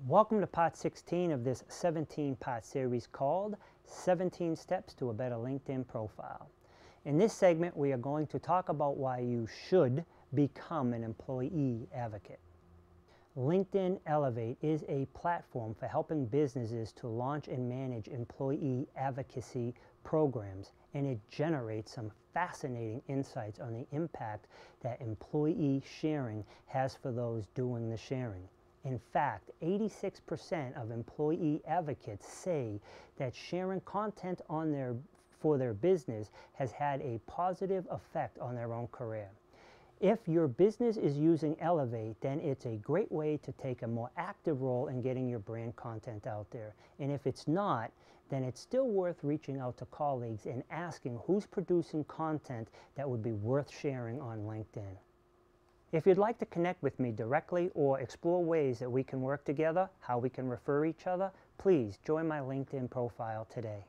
Welcome to part 16 of this 17-part series called 17 Steps to a Better LinkedIn Profile. In this segment, we are going to talk about why you should become an employee advocate. LinkedIn Elevate is a platform for helping businesses to launch and manage employee advocacy programs, and it generates some fascinating insights on the impact that employee sharing has for those doing the sharing. In fact, 86% of employee advocates say that sharing content for their business has had a positive effect on their own career. If your business is using Elevate, then it's a great way to take a more active role in getting your brand content out there. And if it's not, then it's still worth reaching out to colleagues and asking who's producing content that would be worth sharing on LinkedIn. If you'd like to connect with me directly or explore ways that we can work together, how we can refer each other, please join my LinkedIn profile today.